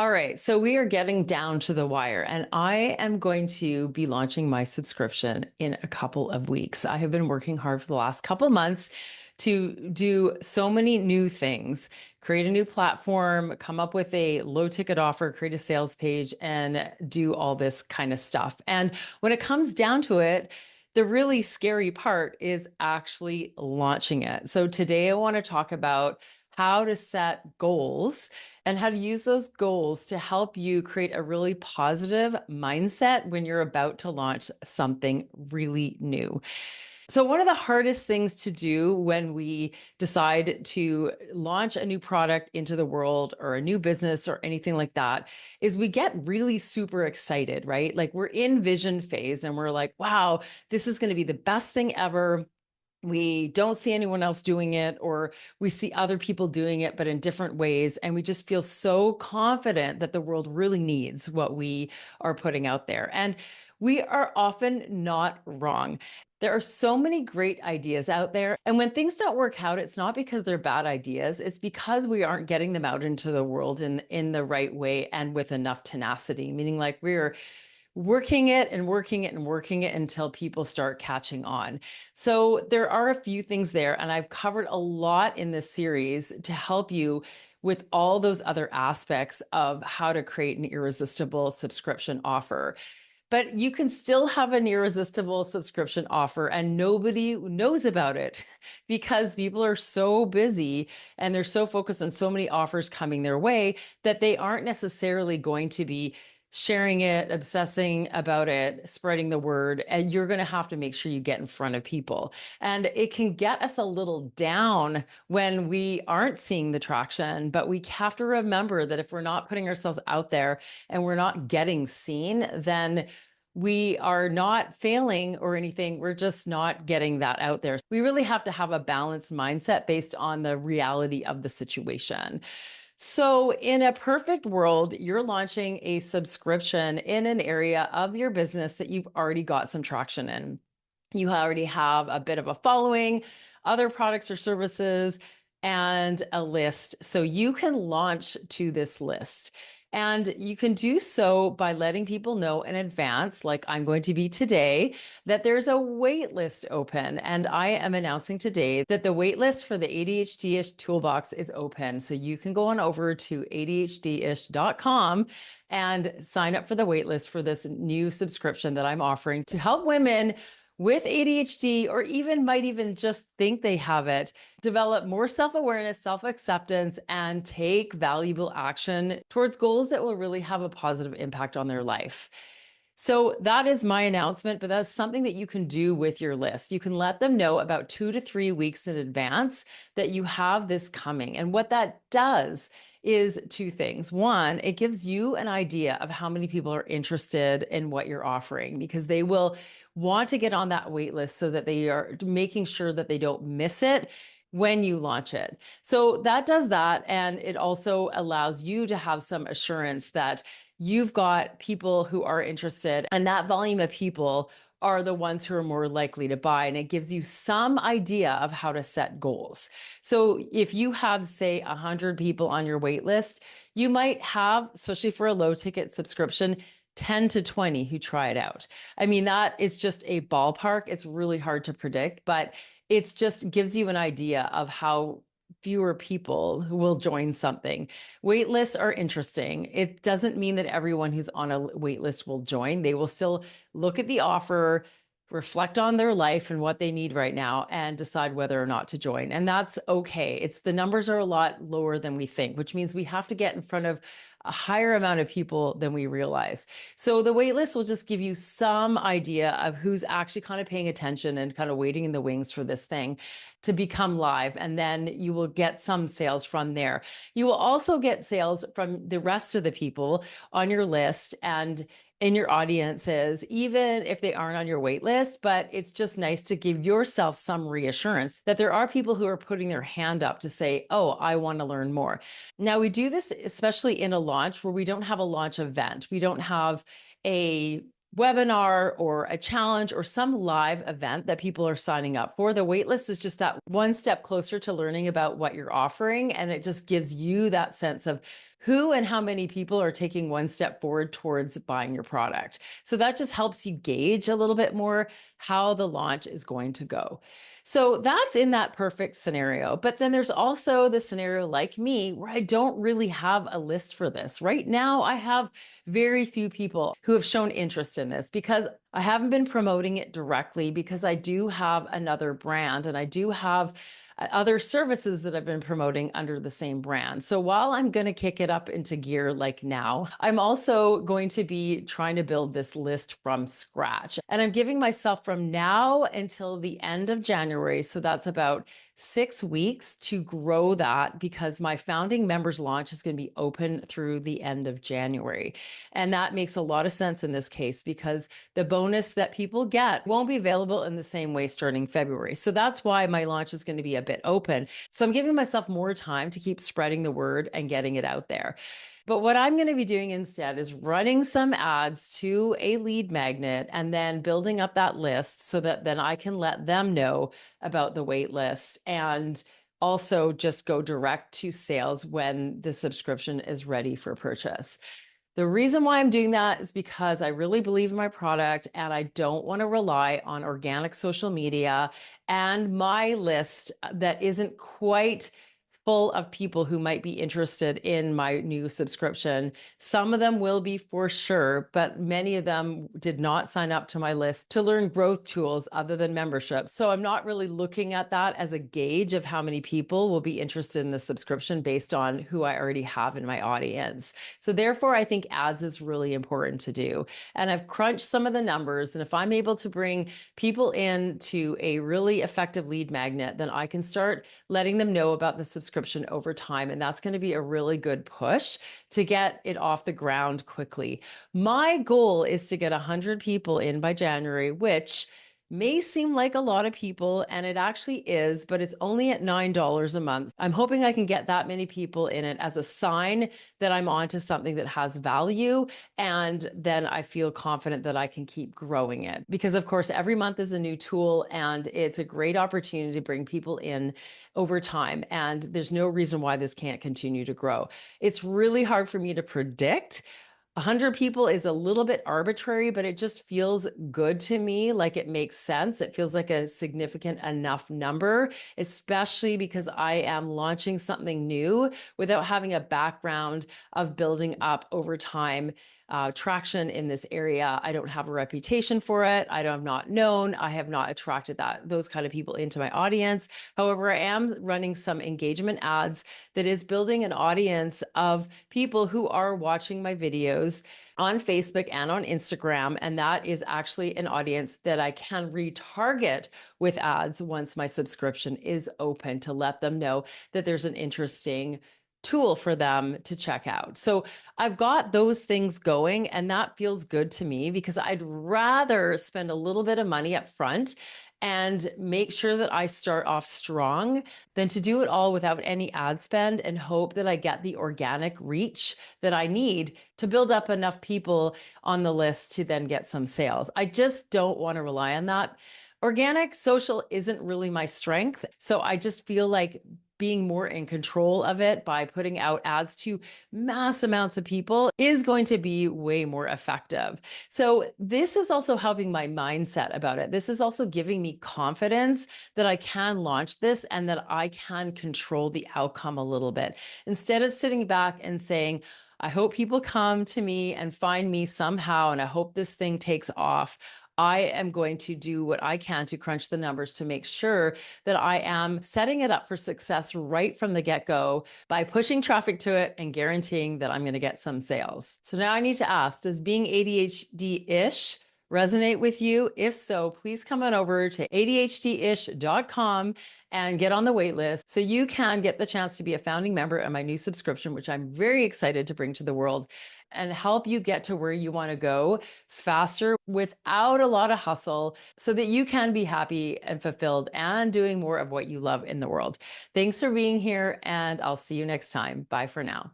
All right, so we are getting down to the wire, and I am going to be launching my subscription in a couple of weeks. I have been working hard for the last couple months to do so many new things, create a new platform, come up with a low ticket offer, create a sales page, and do all this kind of stuff. And when it comes down to it, the really scary part is actually launching it. So today I want to talk about how to set goals and how to use those goals to help you create a really positive mindset when you're about to launch something really new. So, one of the hardest things to do when we decide to launch a new product into the world or a new business or anything like that is we get really super excited, right? Like we're in vision phase and we're like, wow, this is going to be the best thing ever. We don't see anyone else doing it, or we see other people doing it, but in different ways. And we just feel so confident that the world really needs what we are putting out there. And we are often not wrong. There are so many great ideas out there. And when things don't work out, it's not because they're bad ideas. It's because we aren't getting them out into the world in the right way and with enough tenacity, meaning like we're working it and working it and working it until people start catching on. So there are a few things there, and I've covered a lot in this series to help you with all those other aspects of how to create an irresistible subscription offer. But you can still have an irresistible subscription offer and nobody knows about it because people are so busy and they're so focused on so many offers coming their way that they aren't necessarily going to be sharing it, obsessing about it, spreading the word. And you're going to have to make sure you get in front of people. And it can get us a little down when we aren't seeing the traction, but we have to remember that if we're not putting ourselves out there and we're not getting seen, then we are not failing or anything. We're just not getting that out there. We really have to have a balanced mindset based on the reality of the situation. So, in a perfect world, you're launching a subscription in an area of your business that you've already got some traction in. You already have a bit of a following, other products or services, and a list. So, you can launch to this list. And you can do so by letting people know in advance, like I'm going to be today, that there's a wait list open. And I am announcing today that the wait list for the ADHDish toolbox is open. So you can go on over to ADHDish.com and sign up for the wait list for this new subscription that I'm offering to help women with ADHD, or even might even just think they have it, develop more self-awareness, self-acceptance, and take valuable action towards goals that will really have a positive impact on their life. So that is my announcement, but that's something that you can do with your list. You can let them know about 2 to 3 weeks in advance that you have this coming. And what that does is two things. One, it gives you an idea of how many people are interested in what you're offering, because they will want to get on that wait list so that they are making sure that they don't miss it when you launch it. So that does that. And it also allows you to have some assurance that you've got people who are interested, and that volume of people are the ones who are more likely to buy. And it gives you some idea of how to set goals. So if you have, say, 100 people on your wait list, you might have, especially for a low ticket subscription, 10 to 20 who try it out. I mean, that is just a ballpark. It's really hard to predict, but it's just gives you an idea of how fewer people who will join something. Wait lists are interesting. It doesn't mean that everyone who's on a wait list will join. They will still look at the offer, reflect on their life and what they need right now, and decide whether or not to join. And that's okay. It's the numbers are a lot lower than we think, which means we have to get in front of a higher amount of people than we realize. So the wait list will just give you some idea of who's actually kind of paying attention and kind of waiting in the wings for this thing to become live. And then you will get some sales from there. You will also get sales from the rest of the people on your list and in your audiences, even if they aren't on your wait list. But it's just nice to give yourself some reassurance that there are people who are putting their hand up to say, oh, I want to learn more. Now, we do this especially in a launch where we don't have a launch event. We don't have a webinar or a challenge or some live event that people are signing up for. The waitlist is just that one step closer to learning about what you're offering. And it just gives you that sense of who and how many people are taking one step forward towards buying your product. So that just helps you gauge a little bit more how the launch is going to go. So that's in that perfect scenario. But then there's also the scenario like me where I don't really have a list for this. Right now, I have very few people who have shown interest in this because I haven't been promoting it directly, because I do have another brand and I do have other services that I've been promoting under the same brand. So while I'm going to kick it up into gear like now, I'm also going to be trying to build this list from scratch. And I'm giving myself from now until the end of January, so that's about 6 weeks, to grow that, because my founding members launch is going to be open through the end of January. And that makes a lot of sense in this case, because the bonus that people get won't be available in the same way starting February. So that's why my launch is going to be a bit open. So I'm giving myself more time to keep spreading the word and getting it out there. But what I'm going to be doing instead is running some ads to a lead magnet and then building up that list so that then I can let them know about the wait list, and also just go direct to sales when the subscription is ready for purchase. The reason why I'm doing that is because I really believe in my product and I don't want to rely on organic social media and my list that isn't quite full of people who might be interested in my new subscription. Some of them will be for sure, but many of them did not sign up to my list to learn growth tools other than membership. So I'm not really looking at that as a gauge of how many people will be interested in the subscription based on who I already have in my audience. So therefore, I think ads is really important to do. And I've crunched some of the numbers. And if I'm able to bring people in to a really effective lead magnet, then I can start letting them know about the subscription over time. And that's going to be a really good push to get it off the ground quickly. My goal is to get 100 people in by January, which may seem like a lot of people, and it actually is, but it's only at $9 a month. I'm hoping I can get that many people in it as a sign that I'm onto something that has value, and then I feel confident that I can keep growing it. Because of course, every month is a new tool, and it's a great opportunity to bring people in over time. And there's no reason why this can't continue to grow. It's really hard for me to predict. 100 people is a little bit arbitrary, but it just feels good to me. Like it makes sense. It feels like a significant enough number, especially because I am launching something new without having a background of building up over time traction in this area. I don't have a reputation for it. I'm not known. I have not attracted those kind of people into my audience. However, I am running some engagement ads that is building an audience of people who are watching my videos on Facebook and on Instagram. And that is actually an audience that I can retarget with ads once my subscription is open, to let them know that there's an interesting tool for them to check out. So I've got those things going, and that feels good to me, because I'd rather spend a little bit of money up front and make sure that I start off strong than to do it all without any ad spend and hope that I get the organic reach that I need to build up enough people on the list to then get some sales. I just don't want to rely on that. Organic social isn't really my strength. So I just feel like being more in control of it by putting out ads to mass amounts of people is going to be way more effective. So this is also helping my mindset about it. This is also giving me confidence that I can launch this and that I can control the outcome a little bit, instead of sitting back and saying, I hope people come to me and find me somehow, and I hope this thing takes off. I am going to do what I can to crunch the numbers to make sure that I am setting it up for success right from the get-go by pushing traffic to it and guaranteeing that I'm going to get some sales. So now I need to ask, does being ADHD-ish resonate with you? If so, please come on over to ADHDish.com and get on the wait list so you can get the chance to be a founding member of my new subscription, which I'm very excited to bring to the world and help you get to where you want to go faster without a lot of hustle, so that you can be happy and fulfilled and doing more of what you love in the world. Thanks for being here, and I'll see you next time. Bye for now.